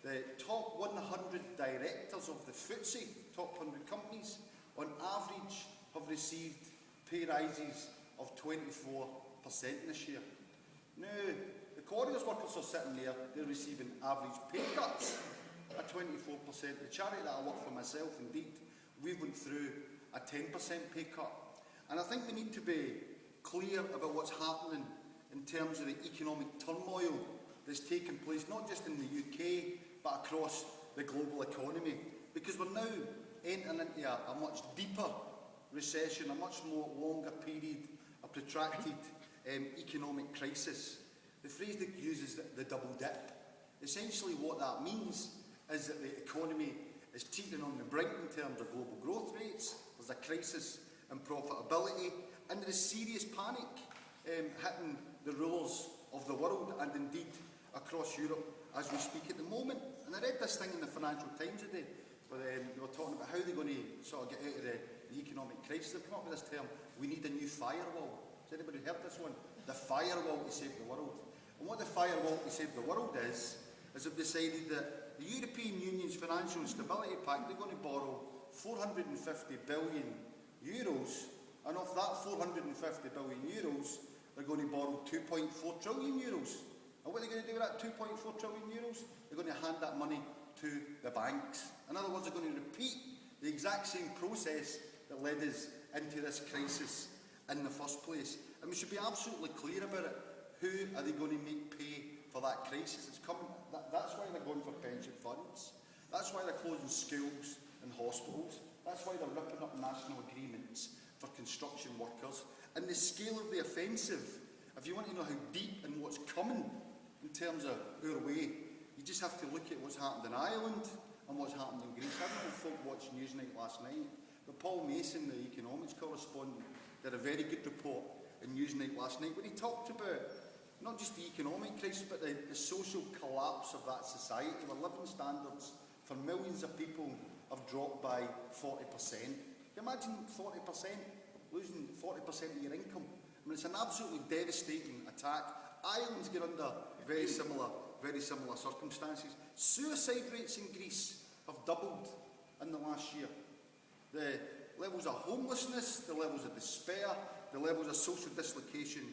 the top 100 directors of the FTSE, top 100 companies, on average have received pay rises of 24% this year. Now, the quarries workers are sitting there, they're receiving average pay cuts at 24%. The charity that I work for myself, indeed, we went through a 10% pay cut. And I think we need to be clear about what's happening in terms of the economic turmoil that's taking place, not just in the UK, but across the global economy. Because we're now entering into a much deeper recession, a much more longer period, a protracted economic crisis. The phrase that uses the double dip. Essentially what that means is that the economy is teetering on the brink in terms of global growth rates, there's a crisis in profitability, and there is serious panic hitting the rulers of the world and indeed across Europe as we speak at the moment. And I read this thing in the Financial Times today where they were talking about how they're going to sort of get out of the economic crisis. They've come up with this term, we need a new firewall. Has anybody heard this one? The firewall to save the world. And what the firewall to save the world is they've decided that the European Union's Financial Stability Pact, they're going to borrow 450 billion euros, and of that 450 billion euros, they're going to borrow 2.4 trillion euros. And what are they going to do with that 2.4 trillion euros? They're going to hand that money to the banks. In other words, they're going to repeat the exact same process that led us into this crisis in the first place. And we should be absolutely clear about it. Who are they going to make pay for that crisis? It's coming. That's why they're going for pension funds. That's why they're closing schools and hospitals. That's why they're ripping up national agreements for construction workers. And the scale of the offensive, if you want to know how deep and what's coming in terms of our way, you just have to look at what's happened in Ireland and what's happened in Greece. I don't know if folk watched Newsnight last night, but Paul Mason, the economics correspondent, did a very good report in Newsnight last night where he talked about not just the economic crisis, but the social collapse of that society, where living standards for millions of people have dropped by 40%. Can you imagine 40%, losing 40% of your income? I mean, it's an absolutely devastating attack. Ireland's got under very similar circumstances. Suicide rates in Greece have doubled in the last year. The levels of homelessness, the levels of despair, the levels of social dislocation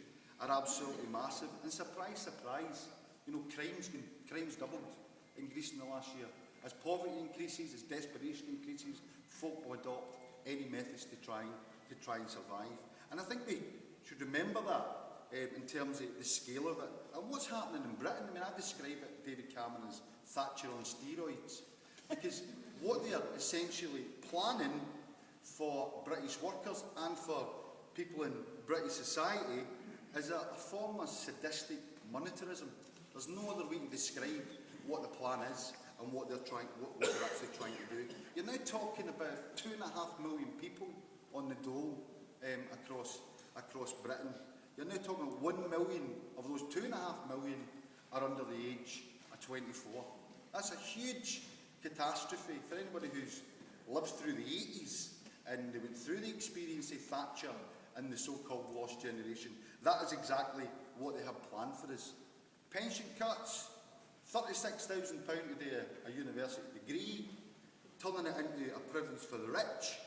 are absolutely massive. And surprise, surprise, crime's doubled in Greece in the last year. As poverty increases, as desperation increases, folk will adopt any methods to try and survive. And I think we should remember that in terms of the scale of it. And what's happening in Britain, I mean, I describe it, David Cameron, as Thatcher on steroids. Because what they are essentially planning for British workers and for people in British society is a form of sadistic monetarism. There's no other way to describe what the plan is and what they're actually trying to do. You're now talking about 2.5 million people on the dole across Britain. You're now talking about 1 million of those 2.5 million are under the age of 24. That's a huge catastrophe for anybody who's lived through the 80s and they went through the experience of Thatcher and the so-called lost generation. That is exactly what they have planned for us. Pension cuts, £36,000 to do a university degree, turning it into a privilege for the rich,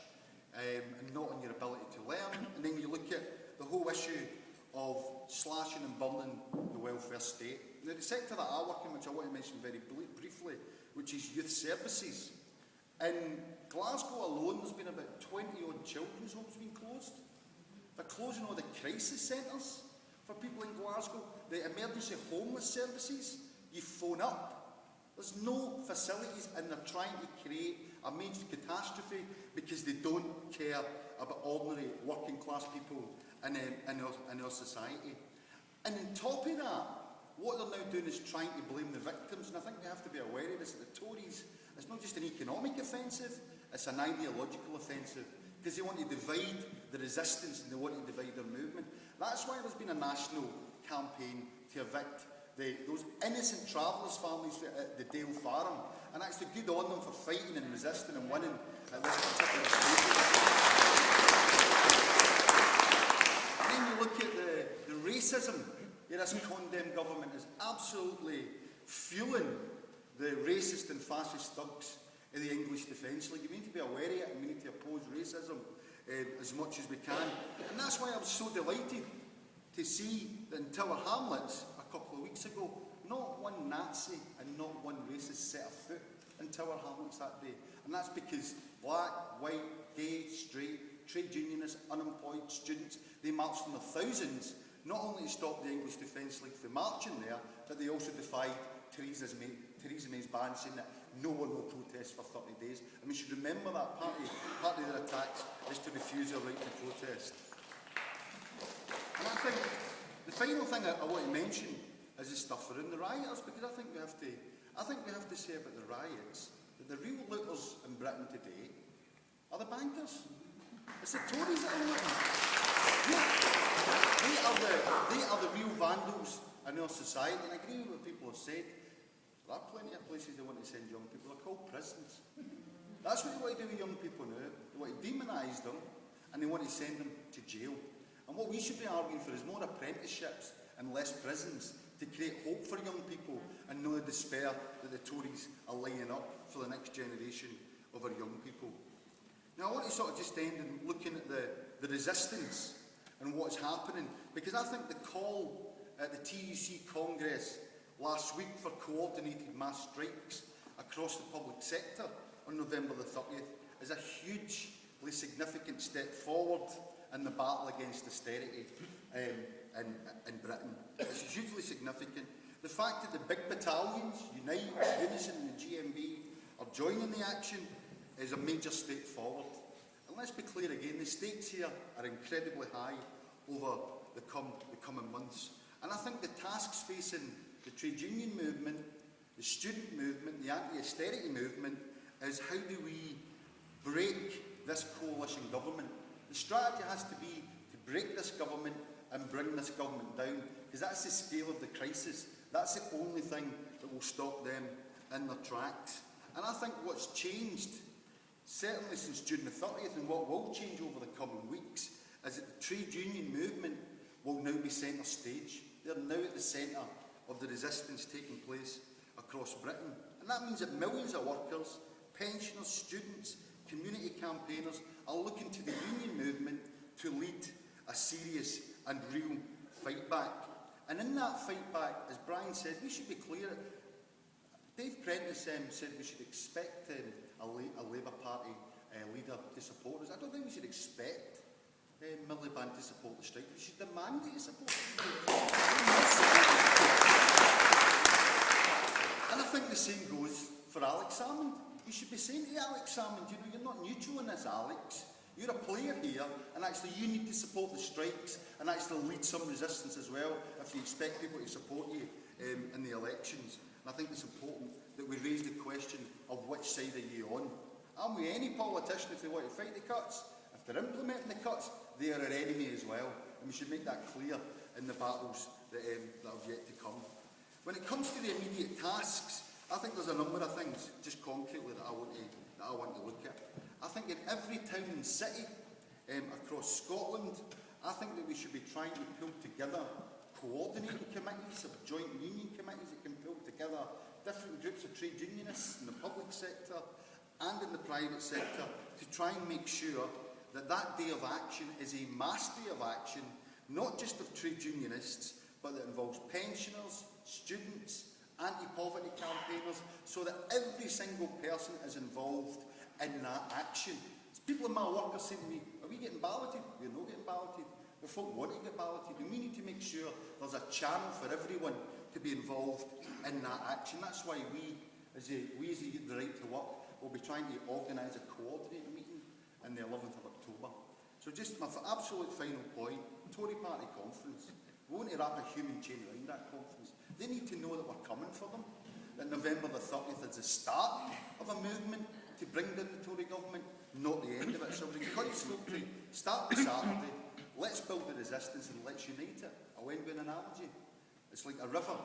and not on your ability to learn. And then you look at the whole issue of slashing and burning the welfare state. Now, the sector that I work in, which I want to mention very briefly, which is youth services. In Glasgow alone, there's been about 20-odd children's homes being closed. They're closing all the crisis centres for people in Glasgow. The emergency homeless services, you phone up. There's no facilities, and they're trying to create a major catastrophe because they don't care about ordinary working class people in our society. And on top of that, what they're now doing is trying to blame the victims. And I think we have to be aware of this, that the Tories, it's not just an economic offensive, it's an ideological offensive. Because they want to divide the resistance and they want to divide their movement. That's why there's been a national campaign to evict those innocent travellers' families at the Dale Farm. And actually good on them for fighting and resisting and winning at this particular stage. And then you look at the racism that this condemned government is absolutely fueling the racist and fascist thugs in the English Defence League. We need to be aware of it, and we need to oppose racism as much as we can. And that's why I was so delighted to see that in Tower Hamlets a couple of weeks ago, not one Nazi and not one racist set a foot in Tower Hamlets that day. And that's because black, white, gay, straight, trade unionists, unemployed, students, they marched in their thousands, not only to stop the English Defence League from marching there, but they also defied Theresa May's ban, saying that no one will protest for 30 days. And we should remember that part of their attacks is to refuse their right to protest. And I think the final thing I want to mention is the stuff around the rioters, because I think we have to say about the riots that the real looters in Britain today are the bankers. It's the Tories that are looting. They are the real vandals in our society. And I agree with what people have said. There are plenty of places they want to send young people. They're called prisons. That's what they want to do with young people now. They want to demonise them, and they want to send them to jail. And what we should be arguing for is more apprenticeships and less prisons to create hope for young people and not the despair that the Tories are lining up for the next generation of our young people. Now I want to sort of just end in looking at the resistance and what's happening, because I think the call at the TUC Congress last week for coordinated mass strikes across the public sector on November the 30th is a hugely significant step forward in the battle against austerity in Britain. It's hugely significant. The fact that the big battalions, Unite, Unison and the GMB, are joining the action is a major step forward. And let's be clear again, the stakes here are incredibly high over the coming months. And I think the tasks facing the trade union movement, the student movement, the anti-austerity movement is how do we break this coalition government. The strategy has to be to break this government and bring this government down, because that's the scale of the crisis. That's the only thing that will stop them in their tracks. And I think what's changed, certainly since June the 30th, and what will change over the coming weeks, is that the trade union movement will now be centre stage. They're now at the centre of the resistance taking place across Britain. And that means that millions of workers, pensioners, students, community campaigners are looking to the union movement to lead a serious and real fight back. And in that fight back, as Brian said, we should be clear. Dave Prentice said we should expect a Labour Party leader to support us. I don't think we should expect Miliband to support the strike. We should demand it to support the strike. And I think the same goes for Alex Salmond. You should be saying to Alex Salmond, you're not neutral in this, Alex. You're a player here, and actually you need to support the strikes and actually lead some resistance as well if you expect people to support you in the elections. And I think it's important that we raise the question of which side are you on. Aren't we any politician if they want to fight the cuts? If they're implementing the cuts, they are our enemy as well. And we should make that clear in the battles that have yet to come. When it comes to the immediate tasks, I think there's a number of things, just concretely, that I want to look at. I think in every town and city across Scotland, I think that we should be trying to pull together coordinating committees of joint union committees that can pull together different groups of trade unionists in the public sector and in the private sector to try and make sure that that day of action is a mass day of action, not just of trade unionists, but that involves pensioners, students, anti-poverty campaigners, so that every single person is involved in that action. People in my work are saying to me, are we getting balloted? We're not getting balloted. The folk want to get balloted, and we need to make sure there's a channel for everyone to be involved in that action. That's why we as the Right to Work, will be trying to organise a coordinating meeting on the 11th of October. So just my absolute final point, Tory Party conference. We want to wrap a human chain around that conference. They need to know that we're coming for them, that November the 30th is the start of a movement to bring down the Tory government, not the end of it. So we encourage folk to start with Saturday, let's build the resistance and let's unite it. I'll end with an analogy. It's like a river.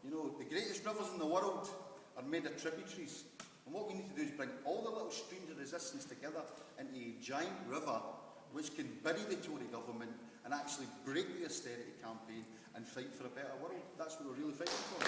You know, the greatest rivers in the world are made of tributaries. And what we need to do is bring all the little streams of resistance together into a giant river which can bury the Tory government and actually break the austerity campaign and fight for a better world. That's what we're really fighting for.